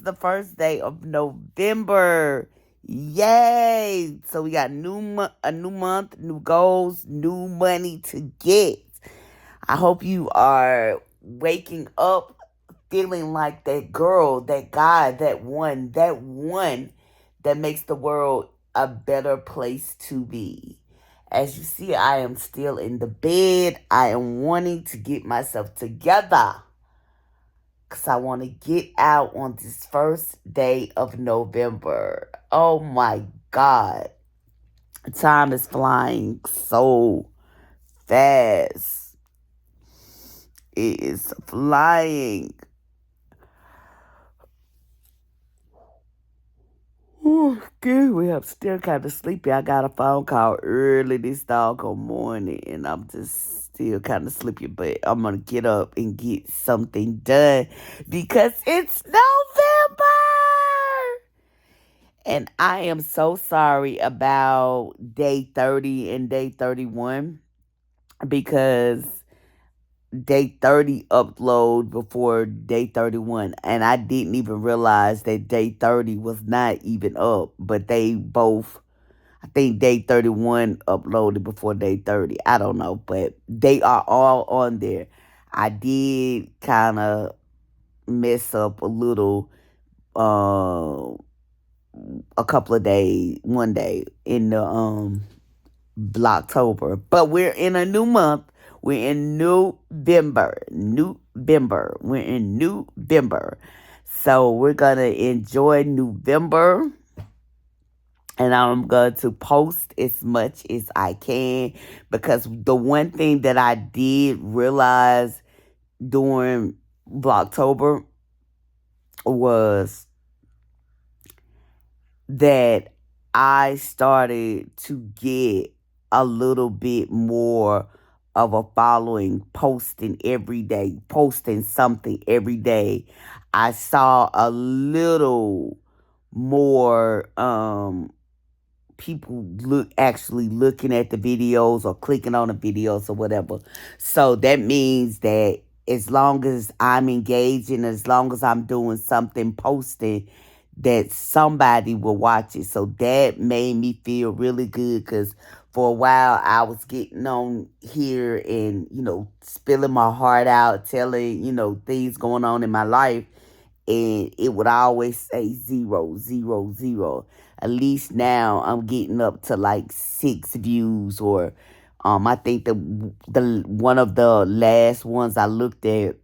the first day of November. Yay! So we got a new month, new goals, new money to get. I hope you are waking up feeling like that girl, that guy, that one that makes the world a better place to be. As you see, I am still in the bed. I am wanting to get myself together because I want to get out on this first day of November. Oh my God. Time is flying so fast. It is flying. Ooh, excuse me, I'm still kind of sleepy. I got a phone call early this doggone morning, and I'm just still kind of sleepy. But I'm gonna get up and get something done because it's November, and I am so sorry about day 30 and day 31 because day 30 upload before day 31, and I didn't even realize that day 30 was not even up, but they both, I think day 31 uploaded before day 30. I don't know, but they are all on there. I did kind of mess up a little, uh a couple of days, one day in the Blocktober. But we're in a new month. We're in November. November. We're in November. So we're gonna enjoy November. And I'm going to post as much as I can because the one thing that I did realize during Blocktober was that I started to get a little bit more of a following, posting every day, posting something every day. I saw a little more people actually looking at the videos or clicking on the videos or whatever. So that means that as long as I'm engaging, as long as I'm doing something, posting, that somebody will watch it. So that made me feel really good because for a while I was getting on here and, spilling my heart out, telling, things going on in my life. And it would always say 0, 0, 0. At least now I'm getting up to like 6 views, or I think the one of the last ones I looked at,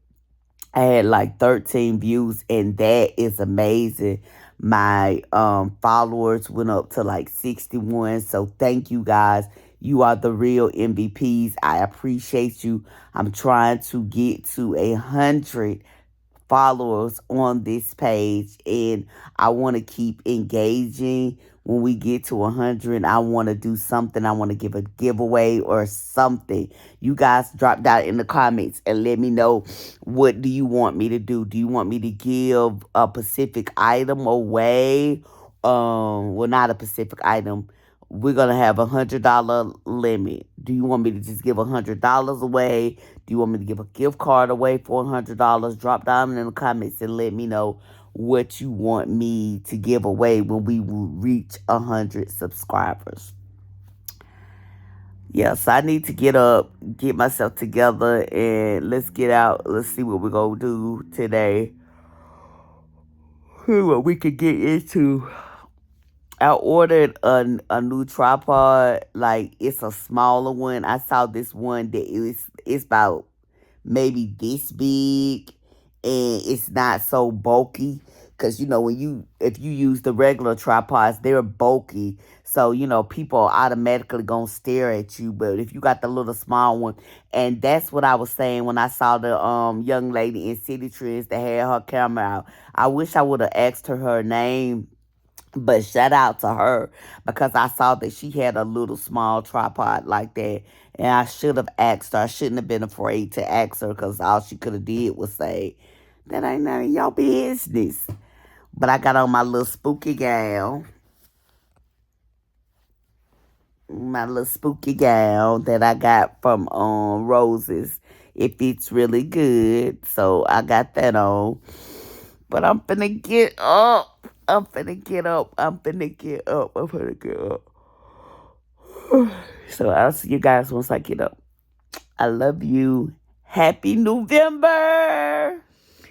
I had like 13 views, and that is amazing. My followers went up to like 61. So thank you guys. You are the real MVPs. I appreciate you. I'm trying to get to 100 followers on this page, and I want to keep engaging. When we get to 100, I want to do something. I want to give a giveaway or something. You guys drop that in the comments and let me know, what do you want me to do? Do you want me to give a specific item away? Well, not a specific item. We're gonna have $100 limit. Do you want me to just give $100 away? Do you want me to give a gift card away for $100? Drop down in the comments and let me know what you want me to give away when we will reach 100 subscribers. Yes, I need to get up, get myself together, and let's get out. Let's see what we're gonna do today. See what we can get into. I ordered a new tripod. Like, it's a smaller one. I saw this one that it's about maybe this big, and it's not so bulky. Cause if you use the regular tripods, they're bulky. So people are automatically gonna stare at you. But if you got the little small one, and that's what I was saying when I saw the young lady in City Trends that had her camera out. I wish I would have asked her name, but shout out to her because I saw that she had a little small tripod like that. And I should have asked her. I shouldn't have been afraid to ask her because all she could have did was say, that ain't none of your business. But I got on my little spooky gown. My little spooky gown that I got from Roses. It fits really good. So I got that on. But I'm finna get up. I'm finna get up. I'm finna get up. I'm finna get up. So I'll see you guys once I get up. I love you. Happy November.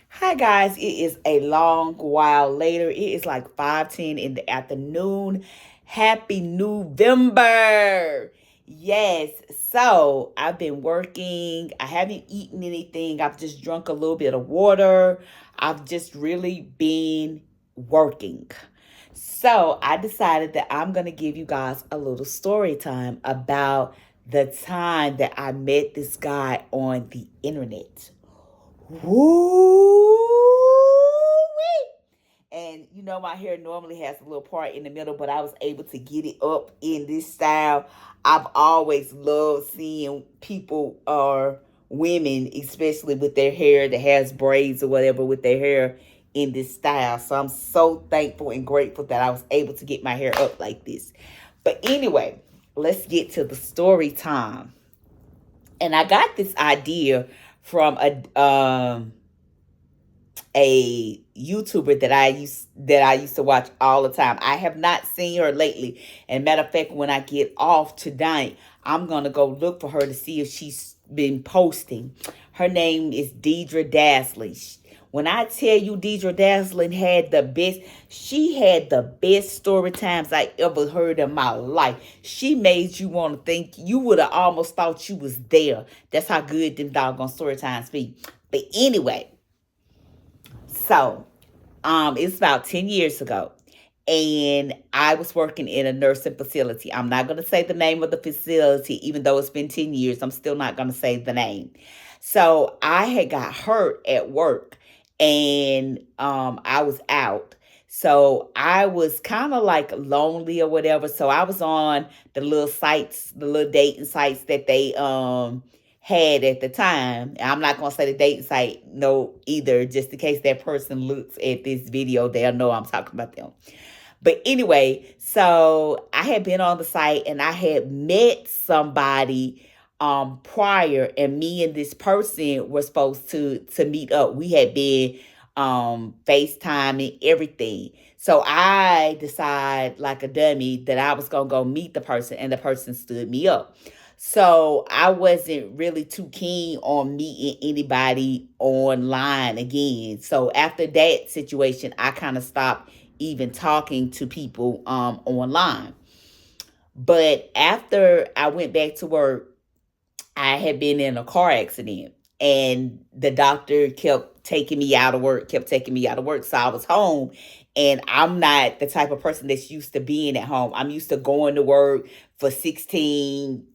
Hi guys, it is a long while later. It is like 5:10 in the afternoon. Happy November. Yes, so I've been working. I haven't eaten anything. I've just drunk a little bit of water. I've just really been working. So I decided that I'm going to give you guys a little story time about the time that I met this guy on the internet. Woo! And you know, my hair normally has a little part in the middle, but I was able to get it up in this style. I've always loved seeing people or women, especially with their hair that has braids or whatever with their hair in this style. So I'm so thankful and grateful that I was able to get my hair up like this. But anyway, let's get to the story time. And I got this idea from a YouTuber that I used to watch all the time. I have not seen her lately. And matter of fact, when I get off tonight, I'm gonna go look for her to see if she's been posting. Her name is Deidre Dasley. When I tell you Deidre Dasley had the best, she had the best story times I ever heard in my life. She made you want to think, you would have almost thought you was there. That's how good them doggone story times be. But anyway, so, it's about 10 years ago. And I was working in a nursing facility. I'm not going to say the name of the facility, even though it's been 10 years. I'm still not going to say the name. So I had got hurt at work and I was out. So I was kind of like lonely or whatever. So I was on the little sites, the little dating sites that they had at the time. I'm not going to say the dating site no either, just in case that person looks at this video, they'll know I'm talking about them. But anyway, so I had been on the site and I had met somebody prior, and me and this person were supposed to meet up. We had been FaceTiming, everything. So I decided like a dummy that I was gonna go meet the person, and the person stood me up. So I wasn't really too keen on meeting anybody online again. So after that situation, I kind of stopped even talking to people online. But after I went back to work, I had been in a car accident, and the doctor kept taking me out of work, kept taking me out of work. So I was home, and I'm not the type of person that's used to being at home. I'm used to going to work for 16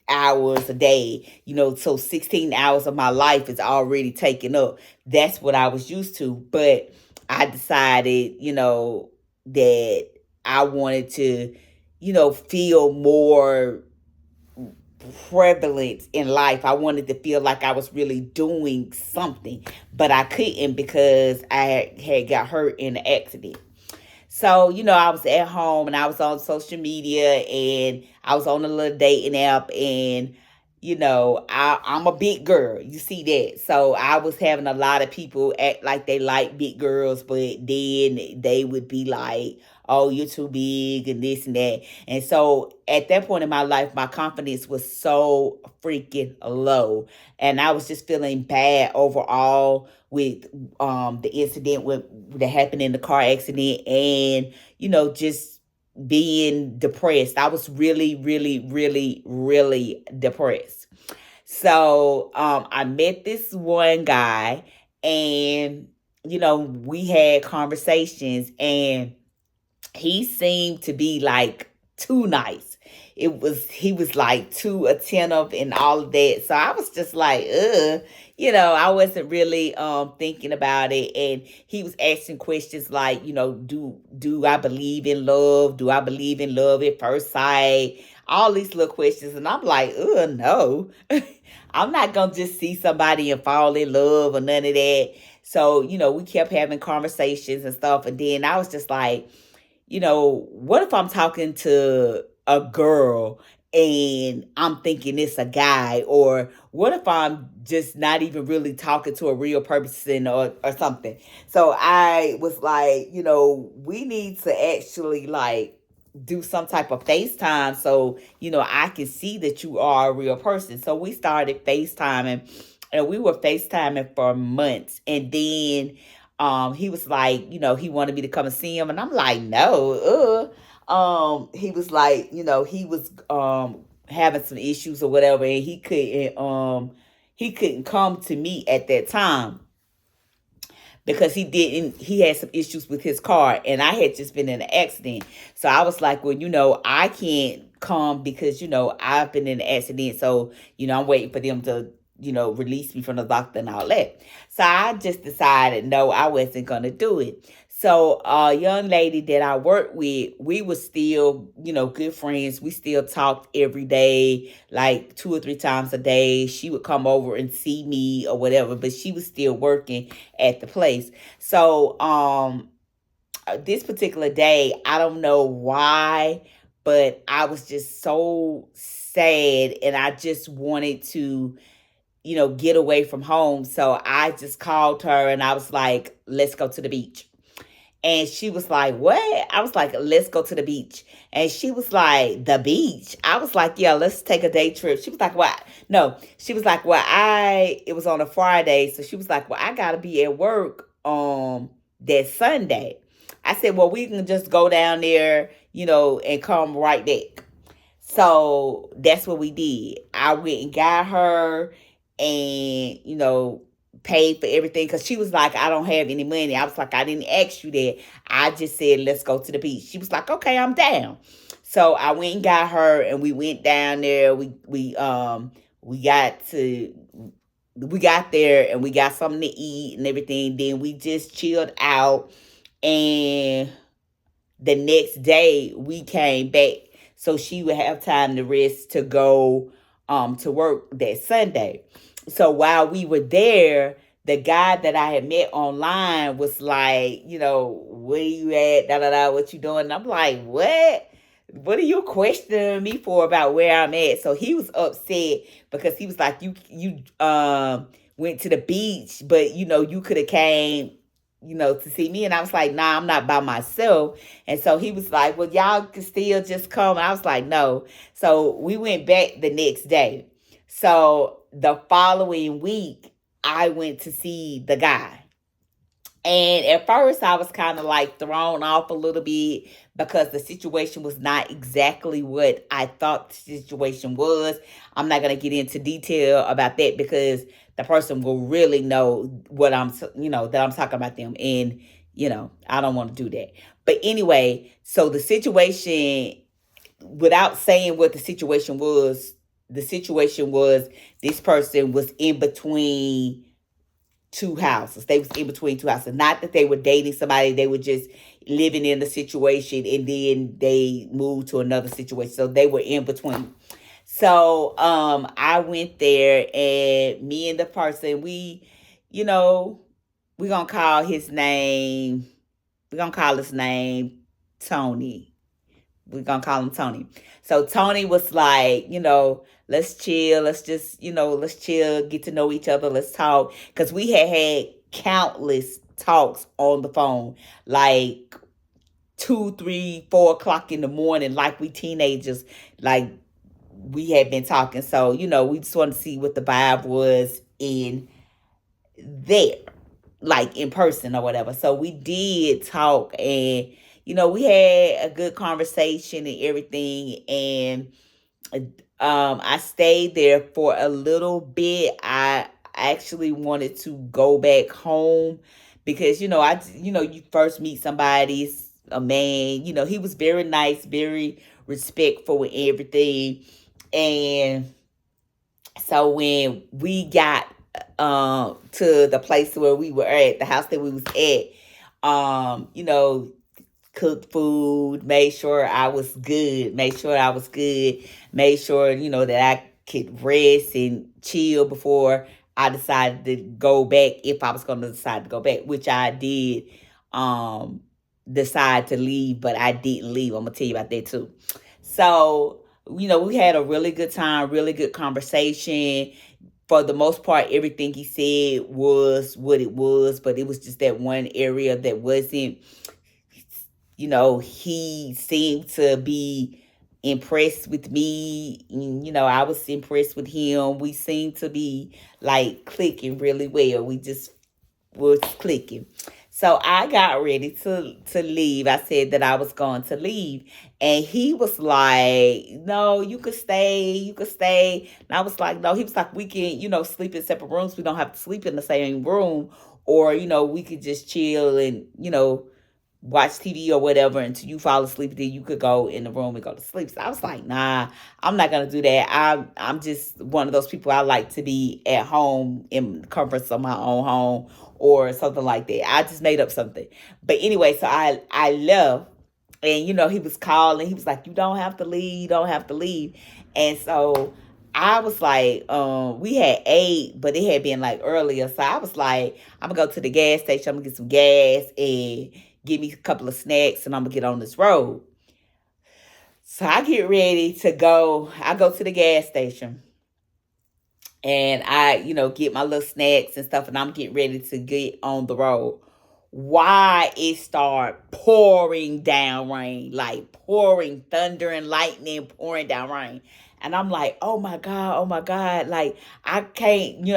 hours a day, so 16 hours of my life is already taken up. That's what I was used to. But I decided, that I wanted to, feel more prevalent in life. I wanted to feel like I was really doing something, but I couldn't because I had got hurt in an accident. So, I was at home and I was on social media and I was on a little dating app, and, I'm a big girl. You see that. So I was having a lot of people act like they like big girls, but then they would be like, oh, you're too big and this and that. And so at that point in my life, my confidence was so freaking low. And I was just feeling bad overall with the incident that happened in the car accident, and just being depressed. I was really, really, really, really depressed. So I met this one guy, and we had conversations, and he seemed to be like too nice. He was like too attentive and all of that. So I was just like, I wasn't really thinking about it. And he was asking questions like, do I believe in love? Do I believe in love at first sight? All these little questions. And I'm like, no. I'm not gonna just see somebody and fall in love or none of that. So, we kept having conversations and stuff. And then I was just like, what if I'm talking to a girl and I'm thinking it's a guy, or what if I'm just not even really talking to a real person, or something. So I was like, we need to actually like do some type of FaceTime so, I can see that you are a real person. So we started FaceTiming, and we were FaceTiming for months. And then he was like, he wanted me to come and see him, and I'm like, no, he was like, he was having some issues or whatever, and he couldn't come to me at that time because he had some issues with his car, and I had just been in an accident. So I was like, well, I can't come because I've been in an accident. So I'm waiting for them to release me from the doctor and all that. So I just decided no, I wasn't gonna do it. So a young lady that I worked with, we were still good friends. We still talked every day, like 2 or 3 times a day. She would come over and see me or whatever, but she was still working at the place. So this particular day, I don't know why, but I was just so sad, and I just wanted to get away from home. So I just called her and I was like, let's go to the beach. And she was like, what? I was like, let's go to the beach. And she was like, the beach? I was like, yeah, let's take a day trip. She was like, what? No. She was like, well, it was on a Friday. So she was like, well, I got to be at work that Sunday. I said, well, we can just go down there, and come right back. So that's what we did. I went and got her and, paid for everything because she was like, I don't have any money. I was like, I didn't ask you that. I just said, let's go to the beach. She was like, okay, I'm down. So I went and got her and we went down there. We got there and we got something to eat and everything. Then we just chilled out, and the next day we came back so she would have time to rest to go to work that Sunday. So while we were there, the guy that I had met online was like, where you at? Da da da, what you doing? And I'm like, what? What are you questioning me for about where I'm at? So he was upset because he was like, you went to the beach, but you could have came to see me. And I was like, nah, I'm not by myself. And so he was like, well, y'all can still just come. And I was like, no. So we went back the next day. So the following week, I went to see the guy. And at first, I was kind of like thrown off a little bit because the situation was not exactly what I thought the situation was. I'm not going to get into detail about that because the person will really know what that I'm talking about them. And, I don't want to do that. But anyway, so the situation, without saying what the situation was this person was in between two houses. They was in between two houses. Not that they were dating somebody. They were just living in the situation and then they moved to another situation. So they were in between. So I went there and me and the person, we're going to call his name, Tony. We're gonna call him Tony. So Tony was like, let's chill. Let's just, let's chill, get to know each other. Let's talk. Because we had countless talks on the phone, like 2, 3, 4 o'clock in the morning, like we teenagers, like we had been talking. So, we just wanted to see what the vibe was in there, like in person or whatever. So we did talk, and we had a good conversation and everything. And I stayed there for a little bit. I actually wanted to go back home because you first meet somebody, a man. He was very nice, very respectful and everything. And so when we got to the place where we were at, the house that we was at, cooked food, made sure I was good, made sure that I could rest and chill before I decided to go back, if I was going to decide to go back, which I did decide to leave, but I didn't leave. I'm going to tell you about that too. So we had a really good time, really good conversation. For the most part, everything he said was what it was, but it was just that one area that wasn't. He seemed to be impressed with me. I was impressed with him. We seemed to be like clicking really well. We just was clicking. So I got ready to leave. I said that I was going to leave. And he was like, no, you could stay. You could stay. And I was like, no. He was like, we can, sleep in separate rooms. We don't have to sleep in the same room. Or, we could just chill and, watch TV or whatever until you fall asleep. Then you could go in the room and go to sleep. So I was like, nah, I'm not gonna do that. I'm just one of those people. I like to be at home in the comforts of my own home or something like that. I just made up something. But anyway, so I left, and he was calling. He was like, you don't have to leave. You don't have to leave. And so I was like, we had ate, but it had been like earlier. So I was like, I'm gonna go to the gas station. I'm gonna get some gas and give me a couple of snacks, and I'm gonna get on this road. So I get ready to go. I go to the gas station, and I, get my little snacks and stuff, and I'm getting ready to get on the road. Why it start pouring down rain, like pouring thunder and lightning, pouring down rain. And I'm like, oh my God. Like, I can't,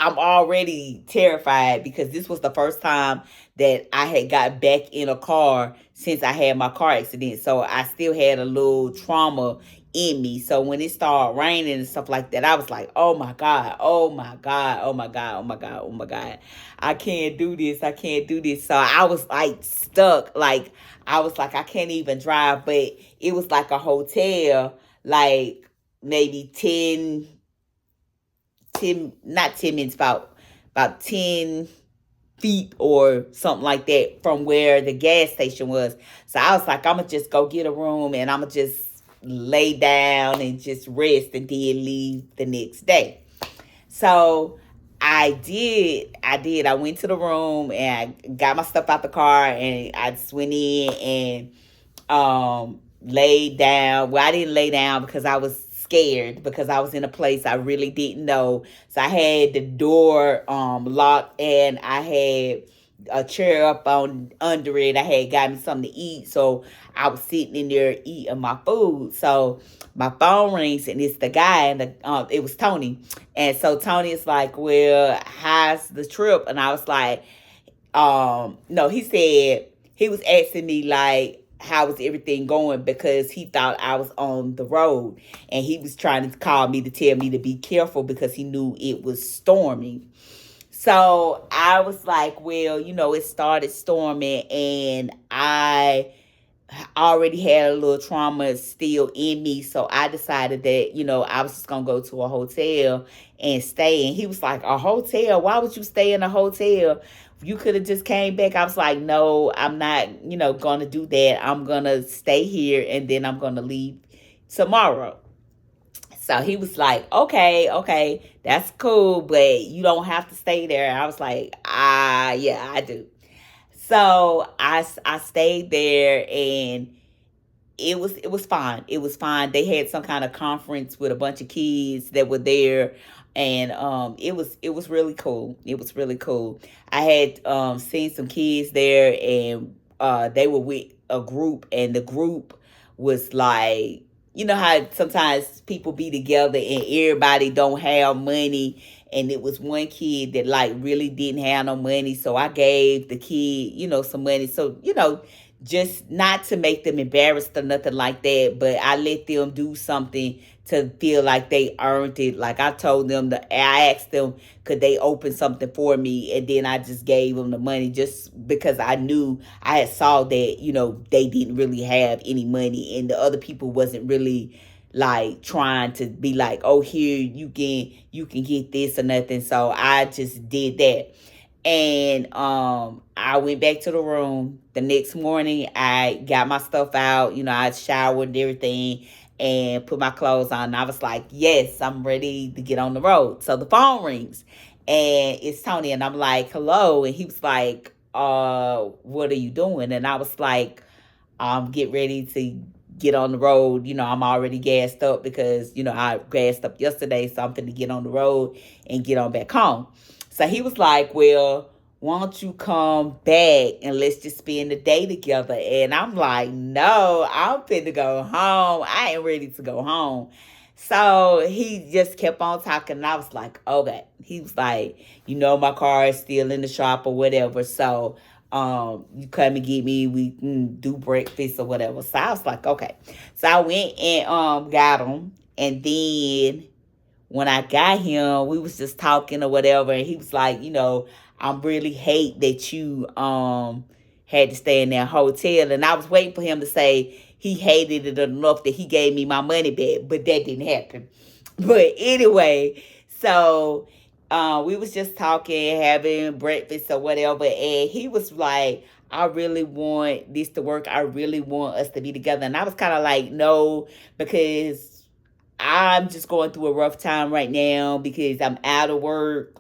I'm already terrified because this was the first time that I had got back in a car since I had my car accident. So I still had a little trauma in me. So when it started raining and stuff like that, I was like, oh my God, oh my God, oh my God, oh my God, oh my God. I can't do this. I can't do this. So I was like stuck. Like, I was like, I can't even drive. But it was like a hotel, like maybe 10, not 10 minutes, about 10 feet or something like that from where the gas station was. So I was like, I'm gonna just go get a room, and I'm gonna just lay down and just rest and then leave the next day. So I went to the room and I got my stuff out the car, and I just went in and laid down. Well, I didn't lay down because I was scared, because I was in a place I really didn't know. So I had the door locked, and I had a chair up on under it. I had got me something to eat, so I was sitting in there eating my food. So my phone rings, and it's the guy, and it was Tony. And so Tony is like, well, how's the trip? And I was like, no, he said, he was asking me like, how was everything going, because he thought I was on the road, and he was trying to call me to tell me to be careful because he knew it was storming. So I was like, well, it started storming, and I already had a little trauma still in me. So I decided that, I was just going to go to a hotel and stay. And he was like, a hotel? Why would you stay in a hotel? You could have just came back. I was like, no, I'm not, going to do that. I'm going to stay here, and then I'm going to leave tomorrow. So he was like, okay, that's cool, but you don't have to stay there. I was like, yeah, I do. So I stayed there, and it was fine. It was fine. They had some kind of conference with a bunch of kids that were there, and it was really cool. It was really cool. I had seen some kids there, and they were with a group, and the group was like, how sometimes people be together and everybody don't have money, and it was one kid that like really didn't have no money, so I gave the kid, some money. So, just not to make them embarrassed or nothing like that, but I let them do something to feel like they earned it. Like, I told them I asked them, could they open something for me? And then I just gave them the money, just because I knew I had saw that, they didn't really have any money, and the other people wasn't really like trying to be like, oh, here, you can get this or nothing. So I just did that. And I went back to the room. The next morning, I got my stuff out. I showered and everything and put my clothes on. And I was like, yes, I'm ready to get on the road. So the phone rings, and it's Tony. And I'm like, hello. And he was like, what are you doing? And I was like, get ready to get on the road. I'm already gassed up because, I gassed up yesterday, so I'm finna get on the road and get on back home. So he was like, well, why don't you come back and let's just spend the day together? And I'm like, no, I'm finna go home. I ain't ready to go home. So he just kept on talking, and I was like, okay. He was like, my car is still in the shop or whatever. So you come and get me, we can do breakfast or whatever. So I was like, okay. So I went and got him, and then when I got him, we was just talking or whatever, and he was like, I really hate that you had to stay in that hotel. And I was waiting for him to say he hated it enough that he gave me my money back, but that didn't happen. But anyway, so we was just talking, having breakfast or whatever, and he was like, I really want this to work. I really want us to be together. And I was kind of like, no, because I'm just going through a rough time right now because I'm out of work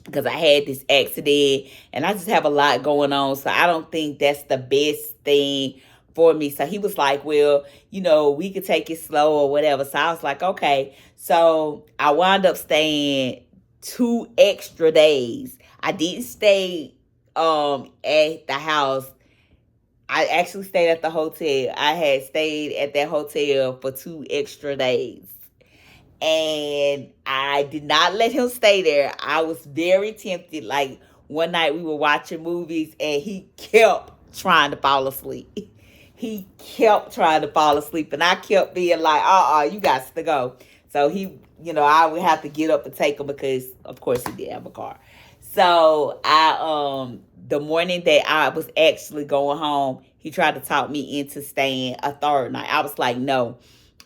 because I had this accident and I just have a lot going on. So I don't think that's the best thing for me. So he was like, well, we could take it slow or whatever. So I was like, okay. So I wound up staying 2 extra days. I didn't stay at the house. I actually stayed at the hotel. I had stayed at that hotel for 2 extra days. And I did not let him stay there. I was very tempted. Like one night we were watching movies and he kept trying to fall asleep. He kept trying to fall asleep, and I kept being like, you got to go. So he, I would have to get up and take him because, of course, he did have a car. So the morning that I was actually going home, he tried to talk me into staying a third night. I was like, no,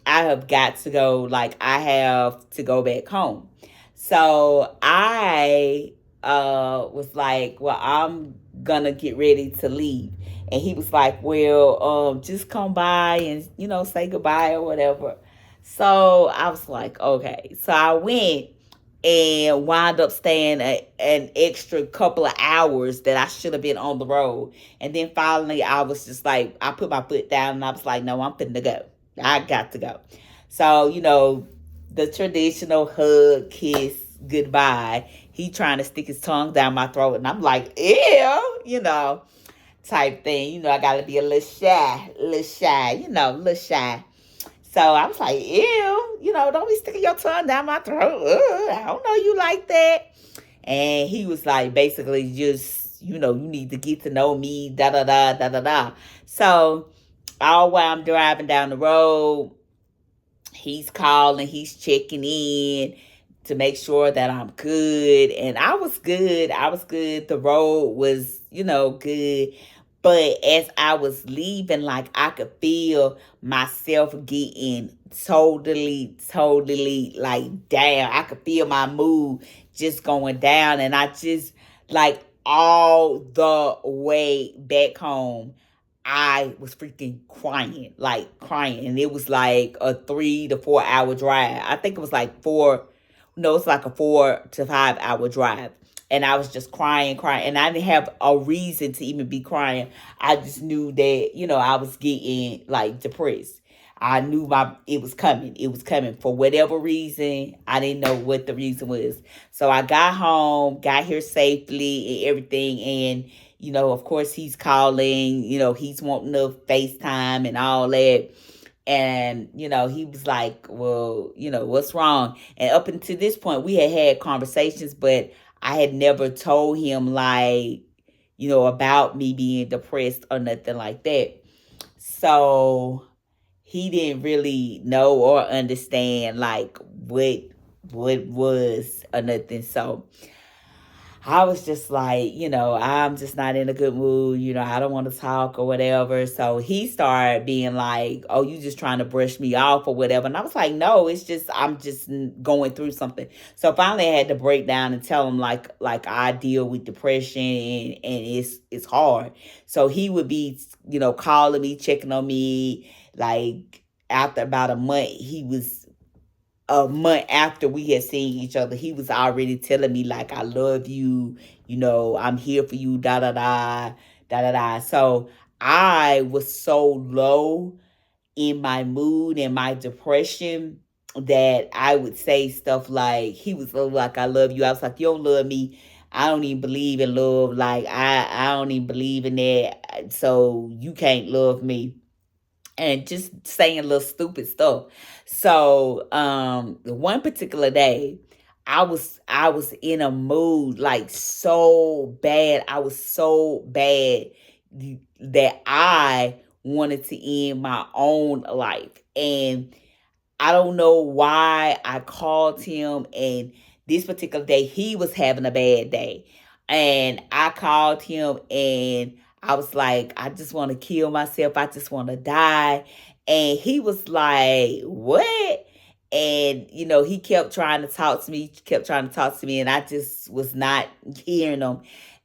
I have got to go. Like, I have to go back home. So I was like, well, I'm going to get ready to leave. And he was like, well, just come by and, say goodbye or whatever. So I was like, okay. So I went and wound up staying an extra couple of hours that I should have been on the road. And then finally, I was just like, I put my foot down and I was like, no, I'm finna go. I got to go. So, the traditional hug, kiss, goodbye. He trying to stick his tongue down my throat. And I'm like, ew, type thing. I got to be a little shy, a little shy. So I was like, ew, don't be sticking your tongue down my throat. I don't know you like that. And he was like, basically just, you need to get to know me, da, da, da, da, da, da. So all while I'm driving down the road, he's calling, he's checking in to make sure that I'm good. And I was good. The road was, good. But as I was leaving, like, I could feel myself getting totally, like, down. I could feel my mood just going down. And I just, like, all the way back home, I was freaking crying, like crying. And it was like a 3 to 4 hour drive. I think it was like it's like a 4 to 5 hour drive. And I was just crying. And I didn't have a reason to even be crying. I just knew that, I was getting like depressed. I knew it was coming. It was coming for whatever reason. I didn't know what the reason was. So I got home, got here safely and everything. And, of course he's calling, he's wanting to FaceTime and all that. And, he was like, well, what's wrong? And up until this point, we had conversations, but I had never told him, like, about me being depressed or nothing like that. So he didn't really know or understand, like, what was or nothing. So I was just like, I'm just not in a good mood. I don't want to talk or whatever. So he started being like, oh, you just trying to brush me off or whatever. And I was like, no, it's just, I'm just going through something. So finally I had to break down and tell him like I deal with depression and it's hard. So he would be, calling me, checking on me. Like after about a month after we had seen each other, he was already telling me like, I love you, I'm here for you, da da da, da da da. So I was so low in my mood and my depression that I would say stuff like, he was like, I love you. I was like, you don't love me. I don't even believe in love. Like, I don't even believe in that. So you can't love me. And just saying little stupid stuff. So one particular day, I was in a mood like so bad. I was so bad that I wanted to end my own life. And I don't know why I called him, and this particular day he was having a bad day. And I called him and I was like, I just want to kill myself. I just want to die. And he was like, what? And he kept trying to talk to me, kept trying to talk to me, and I just was not hearing him.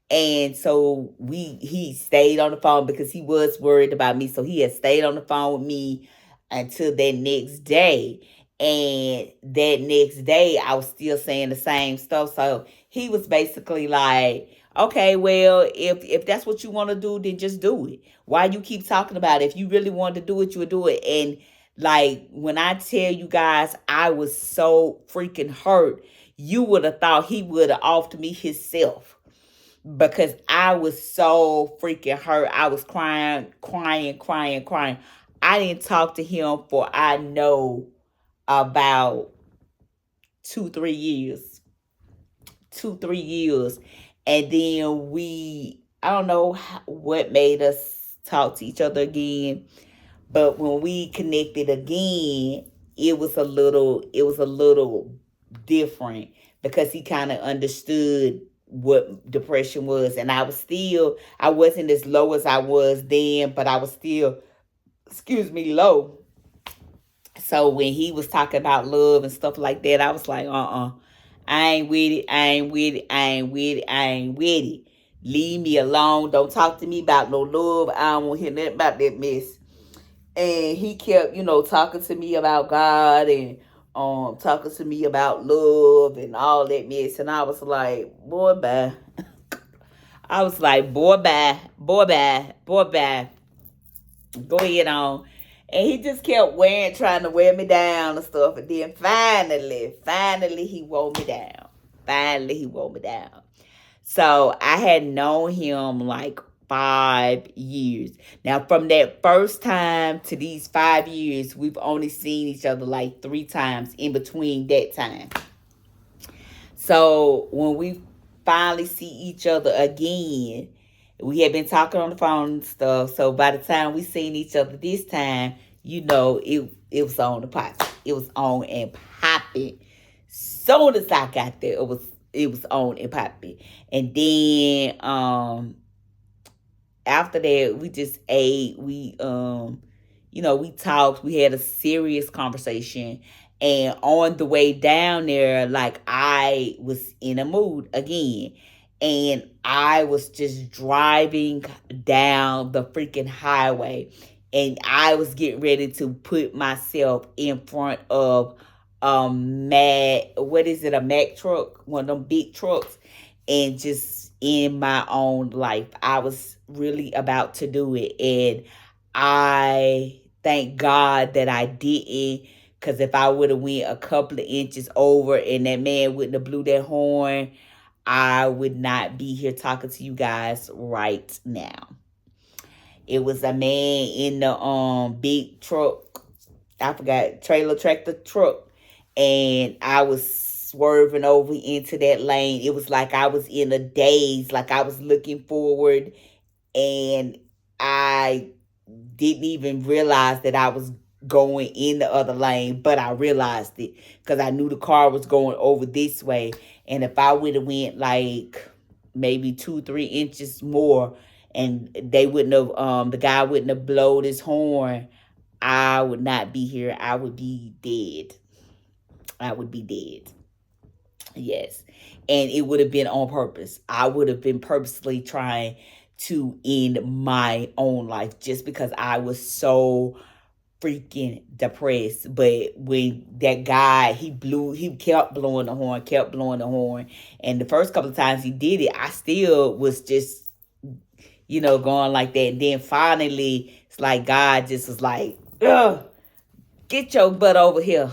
And so he stayed on the phone because he was worried about me. So he had stayed on the phone with me until that next day. And that next day I was still saying the same stuff. So he was basically like, okay, well, if that's what you want to do, then just do it. Why you keep talking about it? If you really want to do it, you would do it. And like, when I tell you guys, I was so freaking hurt. You would have thought he would have offered me himself, because I was so freaking hurt. I was crying, crying, crying, crying. I didn't talk to him for, I know, about 2, 3 years. 2, 3 years. And then I don't know what made us talk to each other again. But when we connected again, it was a little different, because he kind of understood what depression was. And I wasn't as low as I was then, but I was still, excuse me, low. So when he was talking about love and stuff like that, I was like, I ain't with it. I ain't with it. I ain't with it. I ain't with it. Leave me alone. Don't talk to me about no love. I don't want to hear nothing about that mess. And he kept, talking to me about God, and talking to me about love and all that mess. And I was like, boy, bye. I was like, boy, bye, boy, bye, boy, bye. Go ahead on. And he just kept trying to wear me down and stuff. And then finally, he wore me down. Finally, he wore me down. So I had known him like 5 years. Now, from that first time to these 5 years, we've only seen each other like 3 times in between that time. So when we finally see each other again, we had been talking on the phone and stuff. So by the time we seen each other this time, it was on the pot. It was on and popping. Soon as I got there, it was on and popping. And then after that, we just ate. We talked. We had a serious conversation. And on the way down there, like, I was in a mood again. And I was just driving down the freaking highway. And I was getting ready to put myself in front of a Mack truck, one of them big trucks, and just in my own life. I was really about to do it. And I thank God that I didn't, because if I would have went a couple of inches over and that man wouldn't have blew that horn, I would not be here talking to you guys right now. It was a man in the big truck. I forgot, trailer tractor truck. And I was swerving over into that lane. It was like I was in a daze, like I was looking forward, and I didn't even realize that I was going in the other lane, but I realized it because I knew the car was going over this way. And if I would have went like maybe 2, 3 inches more, and the guy wouldn't have blowed his horn, I would not be here. I would be dead. I would be dead. Yes. And it would have been on purpose. I would have been purposely trying to end my own life just because I was so freaking depressed. But when that guy, he kept blowing the horn, kept blowing the horn. And the first couple of times he did it, I still was just, going like that. And then finally, it's like God just was like, Ugh, get your butt over here.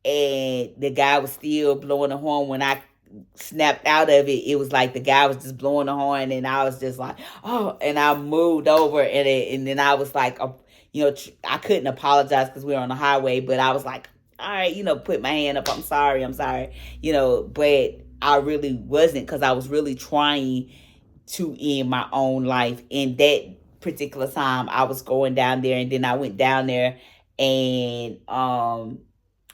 And the guy was still blowing the horn. When I snapped out of it, it was like the guy was just blowing the horn, and I was just like, oh, and I moved over, and then I was like, I couldn't apologize because we were on the highway, but I was like, all right, put my hand up. I'm sorry, but I really wasn't, because I was really trying to end my own life. In that particular time, I was going down there, and then I went down there, and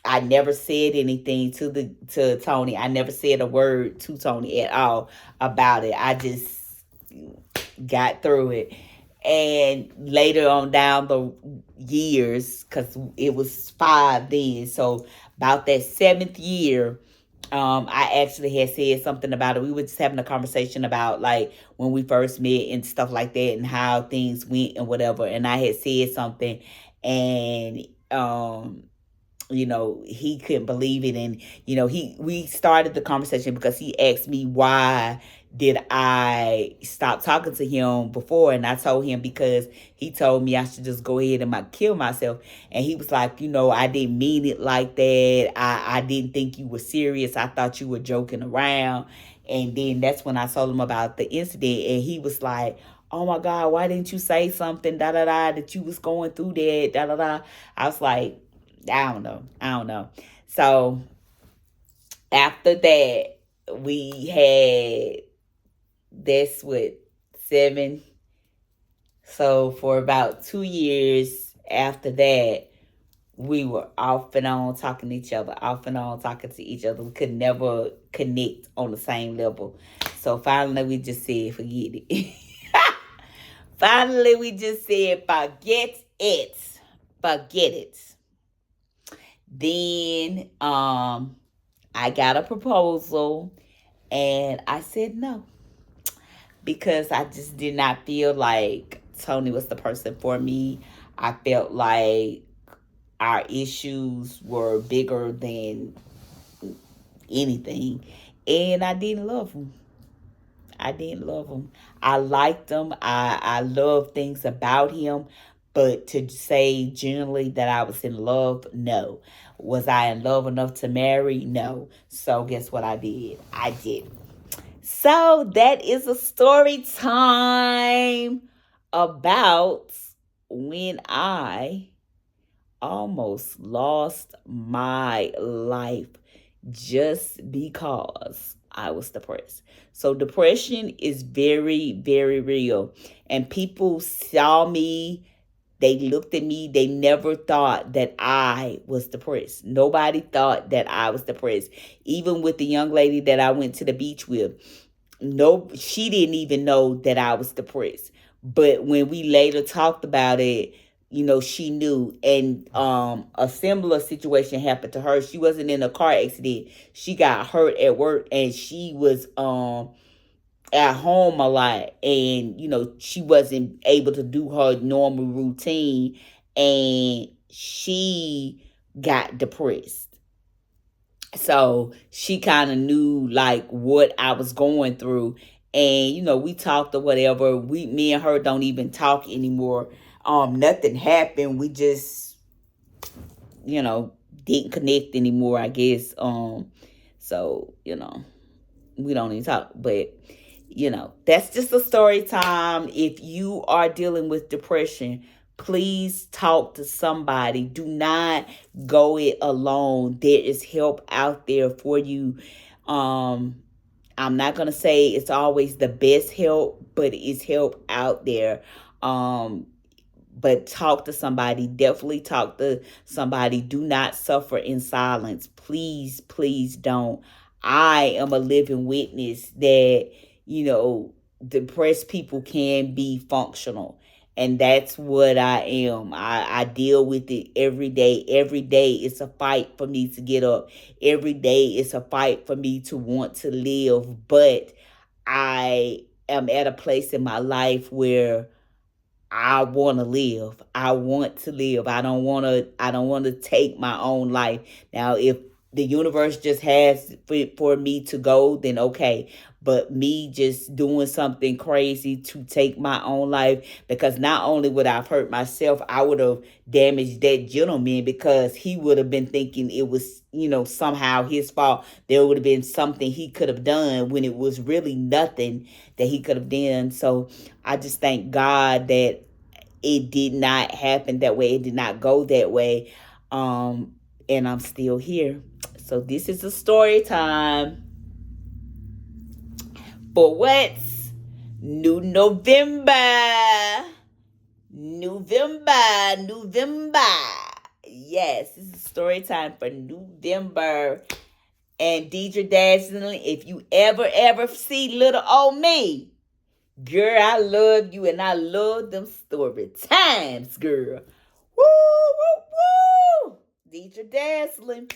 I never said anything to Tony. I never said a word to Tony at all about it. I just got through it. And later on down the years, because it was 5 then, so about that 7th year, I actually had said something about it. We were just having a conversation about, like, when we first met and stuff like that, and how things went and whatever. And I had said something, and he couldn't believe it. And we started the conversation because he asked me, why did I stop talking to him before? And I told him because he told me I should just go ahead and kill myself. And he was like, I didn't mean it like that. I didn't think you were serious. I thought you were joking around. And then that's when I told him about the incident, and he was like, oh my God, why didn't you say something, da da da, that you was going through that, da da da. I was like, I don't know. So after that, we had, that's what, 7. So for about 2 years after that, we were off and on talking to each other, off and on talking to each other. We could never connect on the same level. So finally, we just said, forget it. Finally, we just said, forget it. Forget it. Then I got a proposal, and I said no, because I just did not feel like Tony was the person for me. I felt like our issues were bigger than anything, and I didn't love him. I didn't love him. I liked him. I loved things about him. But to say generally that I was in love, no. Was I in love enough to marry? No. So guess what I did? I did. So that is a story time about when I almost lost my life just because I was depressed. So depression is very, very real. And people saw me, they looked at me, they never thought that I was depressed. Nobody thought that I was depressed. Even with the young lady that I went to the beach with, no, she didn't even know that I was depressed. But when we later talked about it, she knew. And a similar situation happened to her. She wasn't in a car accident. She got hurt at work, and she was at home a lot, and she wasn't able to do her normal routine, and she got depressed. So she kind of knew like what I was going through, and we talked or whatever. Me and her don't even talk anymore. Nothing happened. We just didn't connect anymore, I guess. So we don't even talk. But that's just a story time. If you are dealing with depression, please talk to somebody. Do not go it alone. There is help out there for you. I'm not gonna say it's always the best help, but it's help out there. But talk to somebody. Definitely talk to somebody. Do not suffer in silence. Please, please don't. I am a living witness that, depressed people can be functional. And that's what I am. I deal with it every day. Every day it's a fight for me to get up. Every day it's a fight for me to want to live. But I am at a place in my life where I want to live. I want to live. I don't want to take my own life. Now, if the universe just has for me to go, then okay. But me just doing something crazy to take my own life, because not only would I have hurt myself, I would have damaged that gentleman, because he would have been thinking it was, somehow his fault. There would have been something he could have done when it was really nothing that he could have done. So I just thank God that it did not happen that way. It did not go that way. And I'm still here. So this is a story time for what's new November. November. Yes, this is story time for November. And Deidre Dazzling, if you ever see little old me, girl, I love you and I love them story times, girl. Woo, woo, woo. Deidre Dazzling.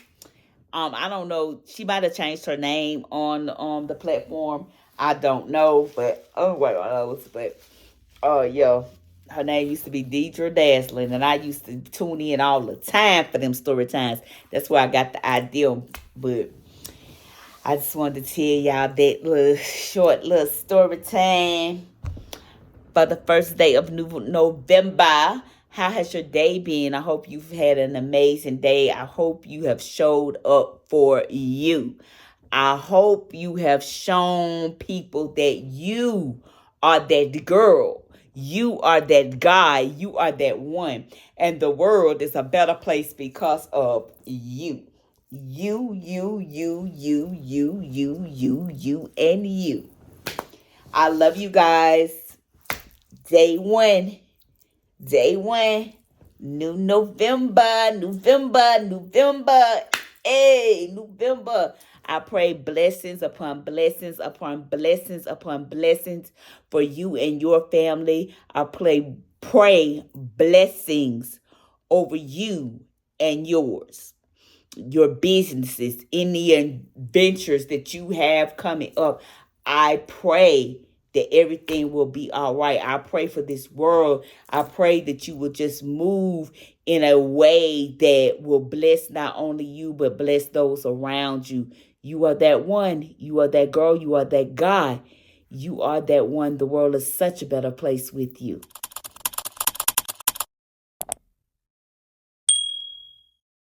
I don't know. She might have changed her name on the platform. I don't know, but yeah, her name used to be Deidre Dazzling, and I used to tune in all the time for them story times. That's where I got the idea. But I just wanted to tell y'all that little short little story time for the first day of November. How has your day been? I hope you've had an amazing day. I hope you have showed up for you. I hope you have shown people that you are that girl. You are that guy. You are that one. And the world is a better place because of you. You, and you. I love you guys. Day one. New November. Hey, November. I pray blessings upon blessings upon blessings upon blessings for you and your family. I pray blessings over you and yours, your businesses, any adventures that you have coming up. I pray that everything will be all right. I pray for this world. I pray that you will just move in a way that will bless not only you, but bless those around you. You are that one. You are that girl. You are that guy. You are that one. The world is such a better place with you.